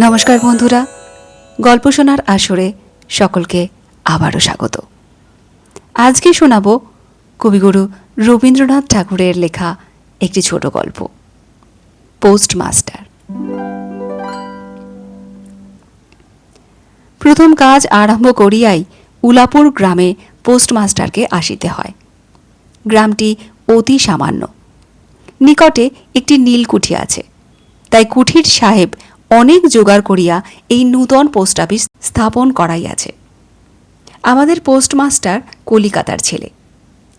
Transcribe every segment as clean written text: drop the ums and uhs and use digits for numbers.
নমস্কার বন্ধুরা, গল্প শোনার আসরে সকলকে আবারও স্বাগত। আজকে শোনাব কবিগুরু রবীন্দ্রনাথ ঠাকুরের লেখা একটি ছোট গল্প, পোস্টমাস্টার। প্রথম কাজ আরম্ভ করিয়াই উলাপুর গ্রামে পোস্টমাস্টারকে আসিতে হয়। গ্রামটি অতি সামান্য, নিকটে একটি নীলকুঠি আছে, তাই কুঠির সাহেব অনেক জোগাড় করিয়া এই নূতন পোস্ট অফিস স্থাপন করাইয়াছে। আমাদের পোস্টমাস্টার কলিকাতার ছেলে।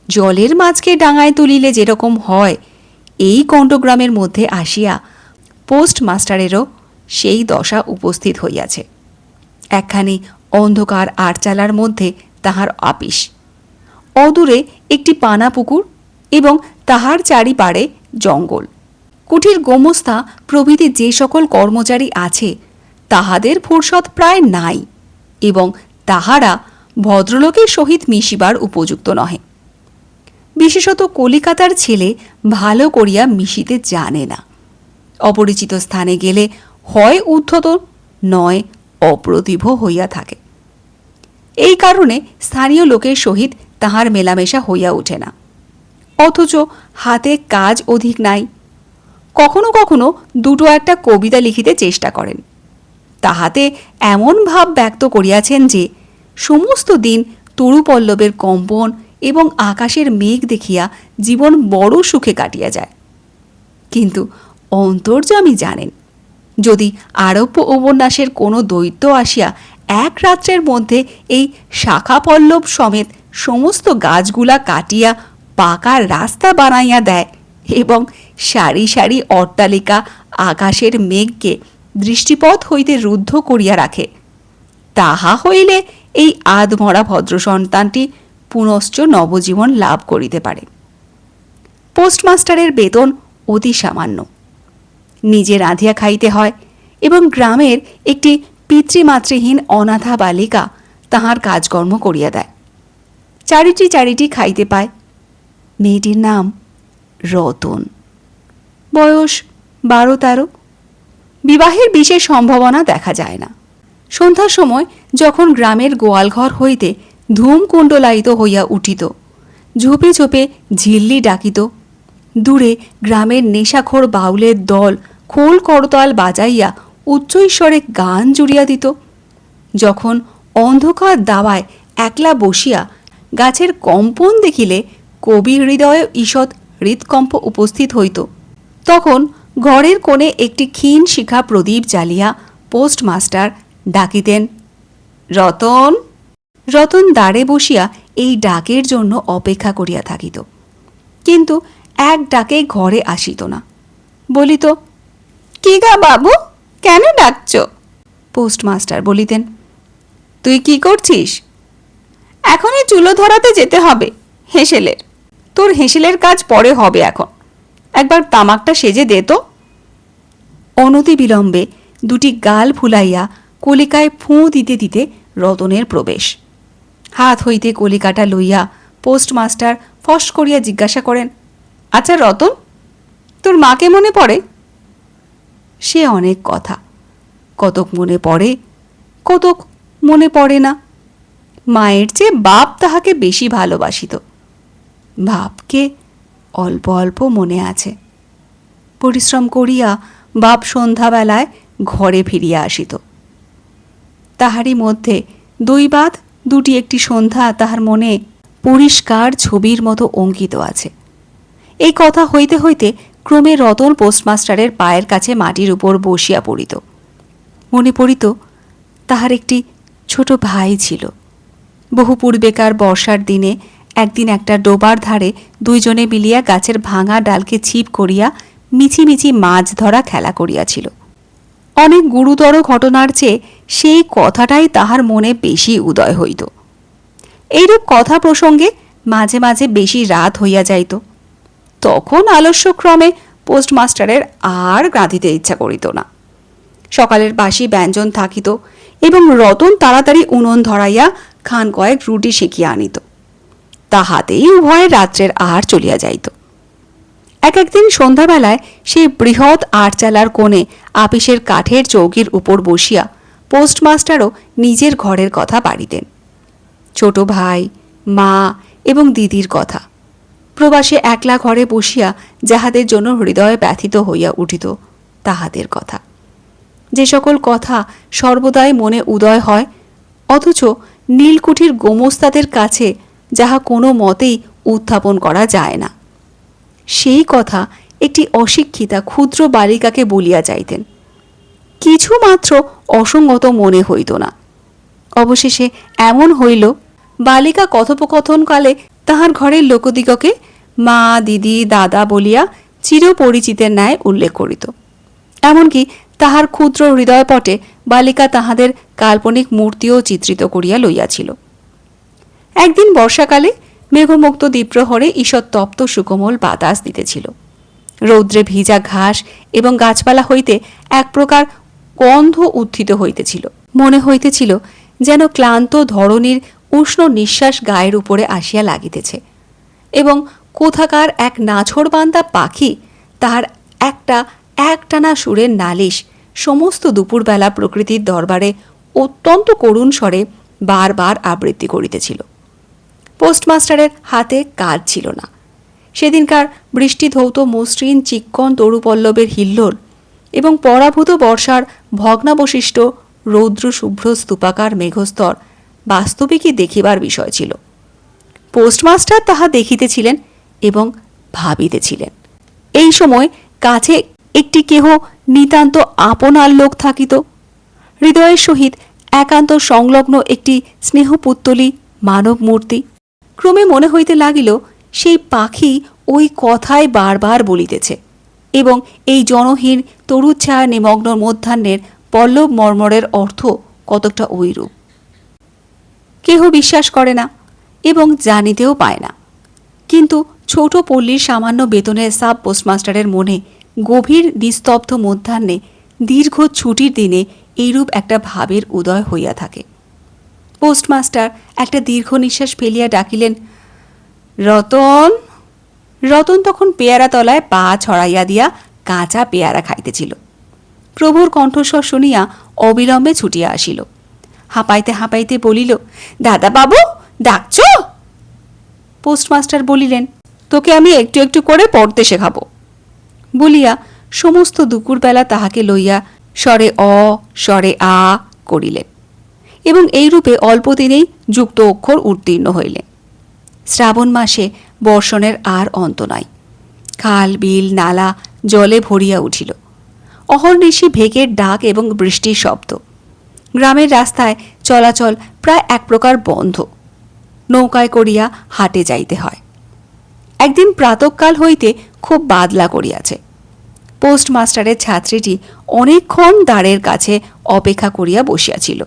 জলের মাছকে ডাঙায় তুলিলে যেরকম হয়, এই কণ্ঠগ্রামের মধ্যে আসিয়া পোস্টমাস্টারেরও সেই দশা উপস্থিত হইয়াছে। একখানি অন্ধকার আটচালার মধ্যে তাহার আপিস, অদূরে একটি পানা পুকুর এবং তাহার চারিপাড়ে জঙ্গল। কুঠির গোমস্তা প্রভৃতি যে সকল কর্মচারী আছে, তাহাদের ফুরসত প্রায় নাই এবং তাহারা ভদ্রলোকের সহিত মিশিবার উপযুক্ত নহে। বিশেষত কলিকাতার ছেলে ভালো করিয়া মিশিতে জানে না। অপরিচিত স্থানে গেলে হয় উদ্ধত নয় অপ্রতিভ হইয়া থাকে। এই কারণে স্থানীয় লোকের সহিত তাহার মেলামেশা হইয়া ওঠে না। অথচ হাতে কাজ অধিক নাই। কখনো কখনো দুটো একটা কবিতা লিখিতে চেষ্টা করেন। তাহাতে এমন ভাব ব্যক্ত করিয়াছেন যে সমস্ত দিন তরুপল্লবের কম্পন এবং আকাশের মেঘ দেখিয়া জীবন বড় সুখে কাটিয়া যায়। কিন্তু অন্তর্যামী জানেন, যদি আরব্য উপন্যাসের কোনো দৈত্য আসিয়া এক রাত্রের মধ্যে এই শাখা পল্লব সমেত সমস্ত গাছগুলা কাটিয়া পাকা রাস্তা বানাইয়া দেয় এবং সারি সারি অট্টালিকা আকাশের মেঘকে দৃষ্টিপথ হইতে রুদ্ধ করিয়া রাখে, তাহা হইলে এই আধমরা ভদ্র সন্তানটি পুনশ্চ নবজীবন লাভ করিতে পারে। পোস্টমাস্টারের বেতন অতি সামান্য, নিজে রাঁধিয়া খাইতে হয় এবং গ্রামের একটি পিতৃমাতৃহীন অনাথা বালিকা তাহার কাজকর্ম করিয়া দেয়। চারিটি খাইতে পায়। মেয়েটির নাম রতন, বয়স 12-13। বিবাহের বিশেষ সম্ভাবনা দেখা যায় না। সন্ধ্যার সময় যখন গ্রামের গোয়ালঘর হইতে ধূমকুণ্ডলায়িত হইয়া উঠিত, ঝোপে ঝোপে ঝিল্লি ডাকিত, দূরে গ্রামের নেশাখোর বাউলের দল খোল করতাল বাজাইয়া উচ্চৈস্বরে গান জুড়িয়া দিত, যখন অন্ধকার দাওয়ায় একলা বসিয়া গাছের কম্পন দেখিলে কবি হৃদয়ে ঈষৎ হৃৎকম্প উপস্থিত হইত, তখন ঘরের কোণে একটি ক্ষীণ শিখা প্রদীপ জ্বালিয়া পোস্টমাস্টার ডাকিতেন, রতন। রতন দ্বারে বসিয়া এই ডাকের জন্য অপেক্ষা করিয়া থাকিত, কিন্তু এক ডাকে ঘরে আসিত না। বলিত, কি গা বাবু, কেন ডাকছ? পোস্টমাস্টার বলিতেন, তুই কি করছিস? এখনই চুলো ধরাতে যেতে হবে হেঁসেলের। তোর হেঁসেলের কাজ পরে হবে, এখন একবার তামাকটা সেজে দে তো। অনতি বিলম্বে দুটি গাল ফুলাইয়া কলিকায় ফুঁ দিতে দিতে রতনের প্রবেশ। হাত হইতে কলিকাটা লইয়া পোস্টমাস্টার ফস করিয়া জিজ্ঞাসা করেন, আচ্ছা রতন, তোর মাকে মনে পড়ে? সে অনেক কথা, কতক মনে পড়ে, কতক মনে পড়ে না। মায়ের চেয়ে বাপ তাহাকে বেশি ভালোবাসিত। বাপকে অল্প অল্প মনে আছে। পরিশ্রম করিয়া বাপ সন্ধ্যাবেলায় ঘরে ফিরিয়া আসিত। তাহারই মধ্যে দৈবাত দুটি একটি সন্ধ্যা তাহার মনে পরিষ্কার ছবির মতো অঙ্কিত আছে। এই কথা হইতে হইতে ক্রমে রতন পোস্টমাস্টারের পায়ের কাছে মাটির উপর বসিয়া পড়িত। মনে পড়িত তাহার একটি ছোট ভাই ছিল। বহু পূর্বেকার বর্ষার দিনে একদিন একটা ডোবার ধারে দুইজনে মিলিয়া গাছের ভাঙা ডালকে ছিপ করিয়া মিছিমিছি মাছ ধরা খেলা করিয়াছিল। অনেক গুরুতর ঘটনার চেয়ে সেই কথাটাই তাহার মনে বেশি উদয় হইত। এইরূপ কথা প্রসঙ্গে মাঝে মাঝে বেশি রাত হইয়া যাইত। তখন আলস্যক্রমে পোস্টমাস্টারের আর গাঁধিতে ইচ্ছা করিত না। সকালের বাসি ব্যঞ্জন থাকিত এবং রতন তাড়াতাড়ি উনুন ধরাইয়া খান কয়েক রুটি সেঁকিয়া আনিত। তাহাতেই উভয়ের রাত্রের আহার চলিয়া যাইত। একদিন সন্ধ্যাবেলায় সেই বৃহৎ আটচালার কোণে আপিসের কাঠের চৌকির উপর বসিয়া পোস্টমাস্টারও নিজের ঘরের কথা পাড়িতেন। ছোট ভাই, মা এবং দিদির কথা, প্রবাসে একলা ঘরে বসিয়া যাহাদের জন্য হৃদয় ব্যথিত হইয়া উঠিত তাহাদের কথা, যে সকল কথা সর্বদাই মনে উদয় হয়, অথচ নীলকুঠির গোমস্তাদের কাছে যাহা কোনো মতেই উত্থাপন করা যায় না, সেই কথা একটি অশিক্ষিতা ক্ষুদ্র বালিকাকে বলিয়া যাইতেন। কিছুমাত্র অসঙ্গত মনে হইত না। অবশেষে এমন হইল, বালিকা কথোপকথনকালে তাহার ঘরের লোকদিগকে মা, দিদি, দাদা বলিয়া চিরপরিচিতের ন্যায় উল্লেখ করিত। এমনকি তাহার ক্ষুদ্র হৃদয়পটে বালিকা তাহাদের কাল্পনিক মূর্তিও চিত্রিত করিয়া লইয়াছিল। একদিন বর্ষাকালে মেঘমুক্ত দ্বীপ্রহরে ঈষৎ তপ্ত সুকোমল বাতাস দিতেছিল। রৌদ্রে ভিজা ঘাস এবং গাছপালা হইতে এক প্রকার গন্ধ উত্থিত হইতেছিল। মনে হইতেছিল যেন ক্লান্ত ধরণীর উষ্ণ নিঃশ্বাস গায়ের উপরে আসিয়া লাগিতেছে, এবং কোথাকার এক নাছোড়বান্দা পাখি তাহার একটানা সুরের নালিশ সমস্ত দুপুরবেলা প্রকৃতির দরবারে অত্যন্ত করুণ স্বরে বারবার আবৃত্তি করিতেছিল। পোস্টমাস্টারের হাতে কাজ ছিল না। সেদিনকার বৃষ্টি ধৌত মসৃণ চিক্কণ তরুপল্লবের হিল্লোল এবং পরাভূত বর্ষার ভগ্নাবশিষ্ট রৌদ্র শুভ্র স্তূপাকার মেঘস্তর বাস্তবিকই দেখিবার বিষয় ছিল। পোস্টমাস্টার তাহা দেখিতেছিলেন এবং ভাবিতেছিলেন। এই সময় কাছে একটি কেহ নিতান্ত আপনার লোক থাকিত, হৃদয়ের সহিত একান্ত সংলগ্ন একটি স্নেহপুত্তলী মানব মূর্তি। ক্রমে মনে হইতে লাগিল সেই পাখি ওই কথাই বারবার বলিতেছে, এবং এই জনহীন তরুচ্ছায়া নিমগ্ন মধ্যাহ্নের পল্লব মর্মরের অর্থ কতকটা ওইরূপ। কেহ বিশ্বাস করে না এবং জানিতেও পায় না, কিন্তু ছোট পল্লীর সামান্য বেতনের সাব পোস্টমাস্টারের মনে গভীর নিস্তব্ধ মধ্যাহ্নে দীর্ঘ ছুটির দিনে এইরূপ একটা ভাবের উদয় হইয়া থাকে। পোস্টমাস্টার একটা দীর্ঘ নিঃশ্বাস ফেলিয়া ডাকিলেন, রতন। রতন তখন পেয়ারা তলায় পা ছড়াইয়া দিয়া কাঁচা পেয়ারা খাইতেছিল। প্রভুর কণ্ঠস্বর শুনিয়া অবিলম্বে ছুটিয়া আসিল। হাঁপাইতে হাঁপাইতে বলিল, দাদা বাবু, ডাকছ? পোস্টমাস্টার বলিলেন, তোকে আমি একটু একটু করে পড়তে শেখাবো বলিয়া সমস্ত দুপুরবেলা তাহাকে লইয়া স্বরে অ স্বরে আ করিলেন, এবং এইরূপে অল্প দিনেই যুক্ত অক্ষর উত্তীর্ণ হইলেন। শ্রাবণ মাসে বর্ষণের আর অন্ত নাই। খাল, বিল, নালা জলে ভরিয়া উঠিল। অহর্নিশি ভেকের ডাক এবং বৃষ্টির শব্দ। গ্রামের রাস্তায় চলাচল প্রায় এক প্রকার বন্ধ। নৌকায় করিয়া হাটে যাইতে হয়। একদিন প্রাতঃকাল হইতে খুব বাদলা করিয়াছে। পোস্টমাস্টারের ছাত্রীটি অনেকক্ষণ দ্বারের কাছে অপেক্ষা করিয়া বসিয়াছিল,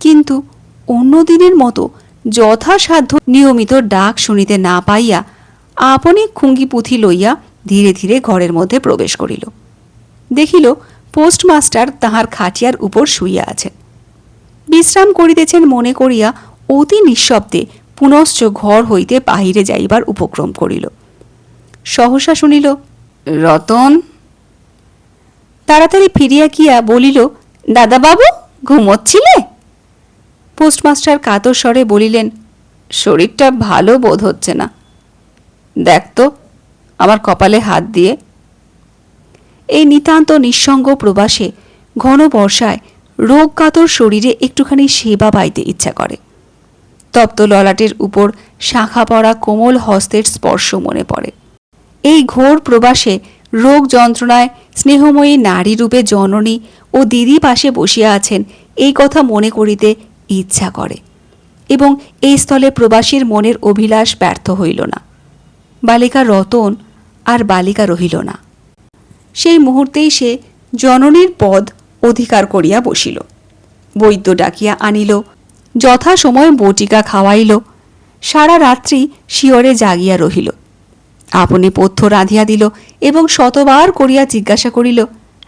কিন্তু অন্য দিনের মতো যথাসাধ্য নিয়মিত ডাক শুনিতে না পাইয়া আপনি খুঙ্গি পুঁথি লইয়া ধীরে ধীরে ঘরের মধ্যে প্রবেশ করিল। দেখিল পোস্টমাস্টার তাহার খাটিয়ার উপর শুইয়া আছেন। বিশ্রাম করিতেছেন মনে করিয়া অতি নিঃশব্দে পুনশ্চ ঘর হইতে বাহিরে যাইবার উপক্রম করিল। সহসা শুনিল, রতন। তাড়াতাড়ি ফিরিয়া গিয়া বলিল, দাদাবাবু, ঘুমোচ্ছিলে? পোস্টমাস্টার কাতর স্বরে বলিলেন, শরীরটা ভালো বোধ হচ্ছে না, দেখ তো আমার কপালে হাত দিয়ে। এই নিতান্ত নিঃসঙ্গ প্রবাসে ঘন বর্ষায় রোগকাতর শরীরে একটুখানি সেবা পাইতে ইচ্ছা করে। তপ্ত ললাটের উপর শাখা পড়া কোমল হস্তের স্পর্শ মনে পড়ে। এই ঘোর প্রবাসে রোগ যন্ত্রণায় স্নেহময়ী নারী রূপে জননী ও দিদি পাশে বসিয়া আছেন, এই কথা মনে করিতে ইচ্ছা করে, এবং এই স্থলে প্রবাসীর মনের অভিলাষ ব্যর্থ হইল না। বালিকা রতন আর বালিকা রহিল না। সেই মুহূর্তেই সে জননীর পদ অধিকার করিয়া বসিল। বৈদ্য ডাকিয়া আনিল, যথাসময় বটিকা খাওয়াইল। সারা রাত্রি শিয়রে জাগিয়া রহিল। আপনি পথ্য রাঁধিয়া দিল এবং শতবার করিয়া জিজ্ঞাসা করিল,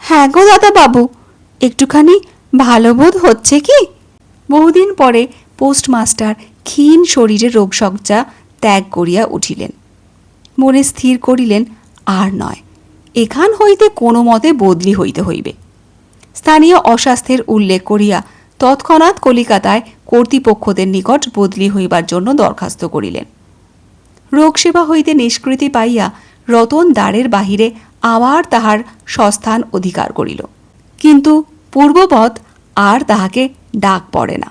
হ্যাঁ গো দাদা বাবু, একটুখানি ভালো বোধ হচ্ছে কি? বহুদিন পরে পোস্টমাস্টার ক্ষীণ শরীরে রোগশয্যা ত্যাগ করিয়া উঠিলেন। মনে স্থির করিলেন আর নয়, এখান হইতে কোনো মতে বদলি হইতে হইবে। স্থানীয় অস্বাস্থ্যের উল্লেখ করিয়া তৎক্ষণাৎ কলিকাতায় কর্তৃপক্ষদের নিকট বদলি হইবার জন্য দরখাস্ত করিলেন। রোগসেবা হইতে নিষ্কৃতি পাইয়া রতন দ্বারের বাহিরে আবার তাহার স্বস্থান অধিকার করিল, কিন্তু পূর্ববৎ আর তাহাকে ডাক পড়ে না।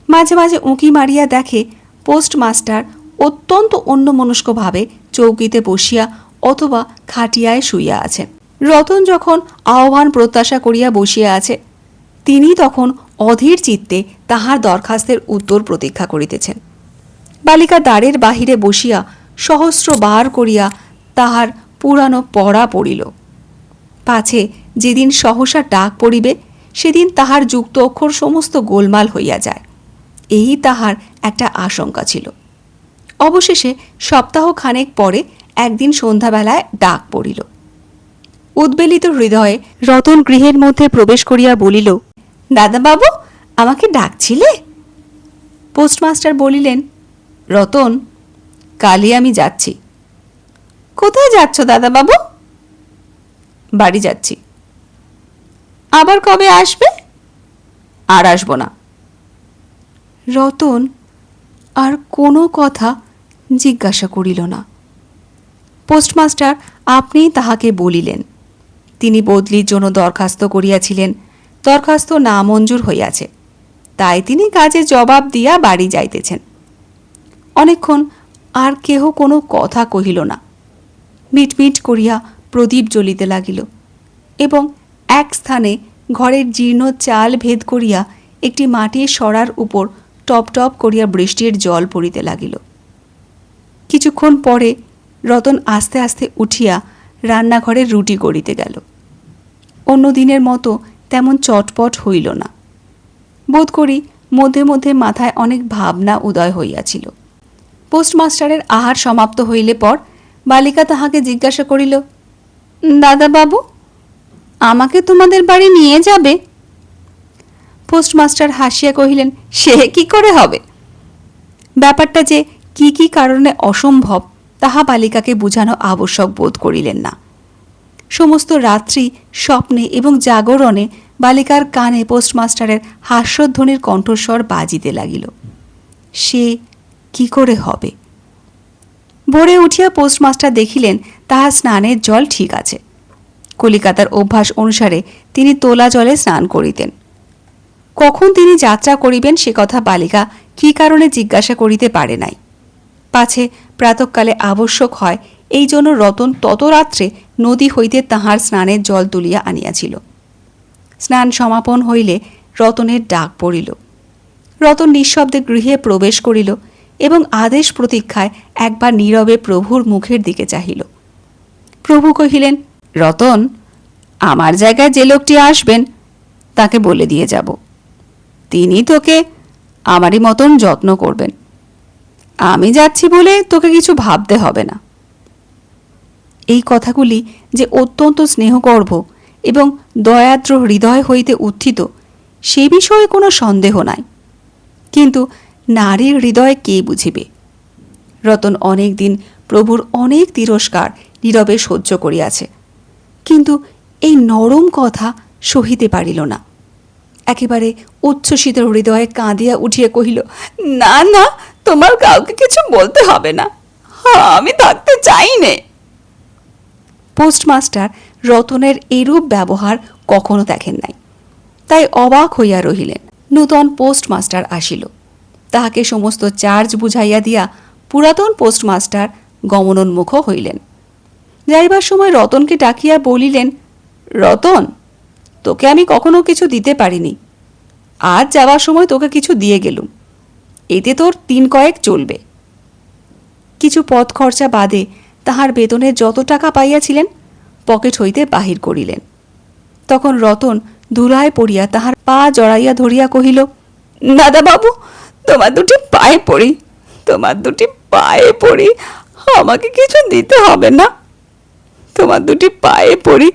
মাঝে মাঝে উঁকি মারিয়া দেখে পোস্টমাস্টার অত্যন্ত অন্যমনস্কভাবে চৌকিতে বসিয়া অথবা খাটিয়ায় শুইয়া আছেন। রতন যখন আহ্বান প্রত্যাশা করিয়া বসিয়া আছে, তিনি তখন অধীর চিত্তে তাহার দরখাস্তের উত্তর প্রতীক্ষা করিতেছেন। বালিকা দ্বারের বাহিরে বসিয়া সহস্রবার করিয়া তাহার পুরানো পড়া পড়িল, পাছে যেদিন সহসা ডাক পড়িবে সেদিন তাহার যুক্ত অক্ষর সমস্ত গোলমাল হইয়া যায়, এই তাহার একটা আশঙ্কা ছিল। অবশেষে সপ্তাহখানেক পরে একদিন সন্ধ্যাবেলায় ডাক পড়িল। উদ্বেলিত হৃদয়ে রতন গৃহের মধ্যে প্রবেশ করিয়া বলিল, দাদাবাবু, আমাকে ডাকছিলে? পোস্টমাস্টার বলিলেন, রতন, কালই আমি যাচ্ছি। কোথায় যাচ্ছ দাদাবাবু? বাড়ি যাচ্ছি। আবার কবে আসবে? আর আসব না। রতন আর কোনো কথা জিজ্ঞাসা করিল না। পোস্টমাস্টার আপনিই তাহাকে বলিলেন, তিনি বদলির জন্য দরখাস্ত করিয়াছিলেন, দরখাস্ত নামঞ্জুর হইয়াছে, তাই তিনি কাজে জবাব দিয়া বাড়ি যাইতেছেন। অনেকক্ষণ আর কেহ কোনো কথা কহিল না। মিটমিট করিয়া প্রদীপ জ্বলিতে লাগিল এবং এক স্থানে ঘরের জীর্ণ চাল ভেদ করিয়া একটি মাটির সরার উপর টপ টপ করিয়া বৃষ্টির জল পড়িতে লাগিল। কিছুক্ষণ পরে রতন আস্তে আস্তে উঠিয়া রান্নাঘরে রুটি করিতে গেল। অন্য দিনের মতো তেমন চটপট হইল না। বোধ করি মধ্যে মধ্যে মাথায় অনেক ভাবনা উদয় হইয়াছিল। পোস্টমাস্টারের আহার সমাপ্ত হইলে পর বালিকা তাহাকে জিজ্ঞাসা করিল, দাদাবাবু, আমাকে তোমাদের বাড়ি নিয়ে যাবে? পোস্টমাস্টার হাসিয়া কহিলেন, সে কি করে হবে? ব্যাপারটা যে কি কি কারণে অসম্ভব তাহা বালিকাকে বুঝানো আবশ্যক বোধ করিলেন না। সমস্ত রাত্রি স্বপ্নে এবং জাগরণে বালিকার কানে পোস্টমাস্টারের হাস্যধ্বনির কণ্ঠস্বর বাজিতে লাগিল। সে কি করে হবে? ভোরে উঠিয়া পোস্টমাস্টার দেখিলেন তাহার স্নানের জল ঠিক আছে। কলিকাতার অভ্যাস অনুসারে তিনি তোলা জলে স্নান করিতেন। কখন তিনি যাত্রা করিবেন সে কথা বালিকা কি কারণে জিজ্ঞাসা করিতে পারে নাই। পাছে প্রাতঃকালে আবশ্যক হয়, এই জন্য রতন তত রাত্রে নদী হইতে তাহার স্নানের জল তুলিয়া আনিয়াছিল। স্নান সমাপন হইলে রতনের ডাক পড়িল। রতন নিঃশব্দে গৃহে প্রবেশ করিল এবং আদেশ প্রতীক্ষায় একবার নীরবে প্রভুর মুখের দিকে চাহিল। প্রভু কহিলেন, রতন, আমার জায়গায় যে লোকটি আসবেন তাকে বলে দিয়ে যাব। তিনি তোকে আমারই মতন যত্ন করবেন। আমি যাচ্ছি বলে তোকে কিছু ভাবতে হবে না। এই কথাগুলি যে অত্যন্ত স্নেহগর্ভ এবং দয়াদ্র হৃদয় হইতে উত্থিত সে বিষয়ে কোনো সন্দেহ নাই, কিন্তু নারীর হৃদয় কে বুঝিবে? রতন অনেক দিন প্রভুর অনেক তিরস্কার নীরবে সহ্য করিয়াছে, কিন্তু এই নরম কথা সহিতে পারিল না। একেবারে উচ্ছ্বসিত হৃদয়ে কাঁদিয়া উঠিয়া কহিল, না না, তোমার কাউকে কিছু বলতে হবে না, আমি থাকতে চাই নে। পোস্টমাস্টার রতনের এরূপ ব্যবহার কখনো দেখেন নাই, তাই অবাক হইয়া রহিলেন। নূতন পোস্টমাস্টার আসিল, তাহাকে সমস্ত চার্জ বুঝাইয়া দিয়া পুরাতন পোস্টমাস্টার গমনোন্মুখ হইলেন। যাইবার সময় রতনকে ডাকিয়া বলিলেন, রতন, তোকে আমি কখনো কিছু দিতে পারিনি, আজ যাওয়ার সময় তোকে কিছু দিয়ে গেলুম, এতে তোর 3 কয়েক চলবে। কিছু পথ খরচা বাদে তাহার বেতনের যত টাকা পাইয়াছিলেন পকেট হইতে বাহির করিলেন। তখন রতন ধুলায় পড়িয়া তাহার পা জড়াইয়া ধরিয়া কহিল, দাদাবাবু, তোমার 2টি পায়ে পড়ি, তোমার 2টি পায়ে পড়ি, আমাকে কিছু দিতে হবে না। তোমার 2টি পায়ে পড়ি,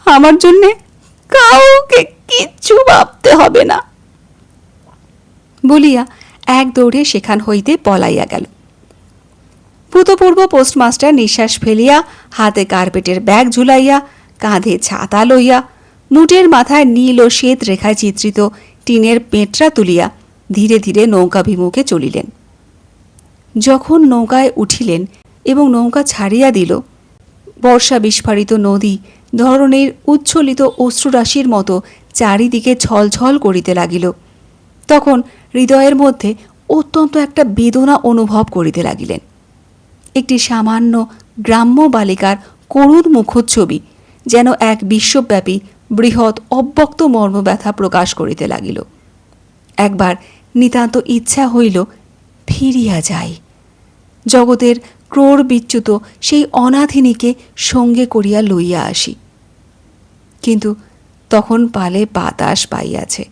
আমার জন্যে কাউকে কিচ্ছু ভাবতে হবে না। বলিয়া এক দৌড়ে সেখান হইতে পলাইয়া গেল। ভূতপূর্ব পোস্টমাস্টার নিঃশ্বাস ফেলিয়া হাতে কার্পেটের ব্যাগ ঝুলাইয়া, কাঁধে ছাতা লইয়া, মুটের মাথায় নীল ও শ্বেত রেখায় চিত্রিত টিনের পেঁটরা তুলিয়া ধীরে ধীরে নৌকাভিমুখে চলিলেন। যখন নৌকায় উঠিলেন এবং নৌকা ছাড়িয়া দিল, বর্ষা বিস্ফারিত নদী ধরনের উচ্ছ্বলিত অশ্রুরাশির মতো চারিদিকে ছলছল করিতে লাগিল। তখন হৃদয়ের মধ্যে অত্যন্ত একটা বেদনা অনুভব করিতে লাগিলেন। একটি সামান্য গ্রাম্য বালিকার করুণ মুখচ্ছবি যেন এক বিশ্বব্যাপী বৃহৎ অব্যক্ত মর্মব্যথা প্রকাশ করিতে লাগিল। একবার নিতান্ত ইচ্ছা হইল ফিরিয়া যাই, জগতের ক্রোড় বিচ্যুত সেই অনাথিনীকে সঙ্গে করিয়া লইয়া আসি। কিন্তু তখন পালে বাতাস পাইয়াছে,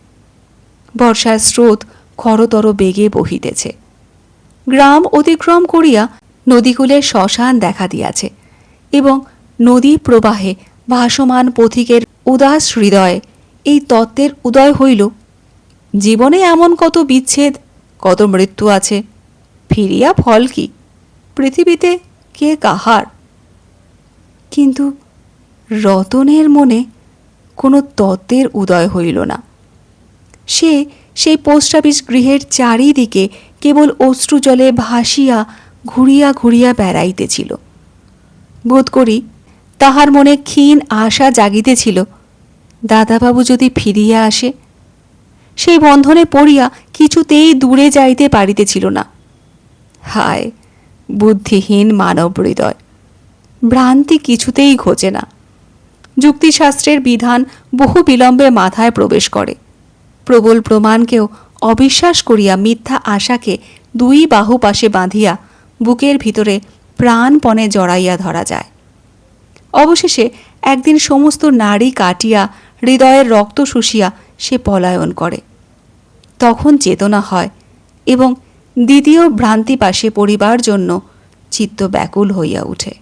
বর্ষার স্রোত খরতর বেগে বহিতেছে। গ্রাম অতিক্রম করিয়া নদীকূলের শ্মশান দেখা দিয়াছে এবং নদী প্রবাহে ভাসমান পথিকের উদাস হৃদয়ে এই তত্ত্বের উদয় হইল, জীবনে এমন কত বিচ্ছেদ, কত মৃত্যু আছে, ফিরিয়া ফল কি, পৃথিবীতে কে কাহার। কিন্তু রতনের মনে কোনো তত্ত্বের উদয় হইল না। সে সেই পোস্ট অফিস গৃহের চারিদিকে কেবল অশ্রুজলে ভাসিয়া ঘুরিয়া ঘুরিয়া বেড়াইতেছিল। বোধ করি তাহার মনে ক্ষীণ আশা জাগিতেছিল, দাদাবাবু যদি ফিরিয়া আসে। সেই বন্ধনে পড়িয়া কিছুতেই দূরে যাইতে পারিতেছিল না। হায় বুদ্ধিহীন মানব হৃদয়! ভ্রান্তি কিছুতেই ঘোচে না। যুক্তিশাস্ত্রের বিধান বহু বিলম্বে মাথায় প্রবেশ করে। প্রবল প্রমাণকেও অবিশ্বাস করিয়া মিথ্যা আশাকে দুই বাহু পাশে বাঁধিয়া বুকের ভিতরে প্রাণপণে জড়াইয়া ধরা যায়। অবশেষে একদিন সমস্ত নাড়ি কাটিয়া হৃদয়ের রক্ত শুষিয়া সে পলায়ন করে। তখন চেতনা হয় এবং দ্বিতীয় ভ্রান্তি পাশে পড়িবার জন্য চিত্ত ব্যাকুল হইয়া ওঠে।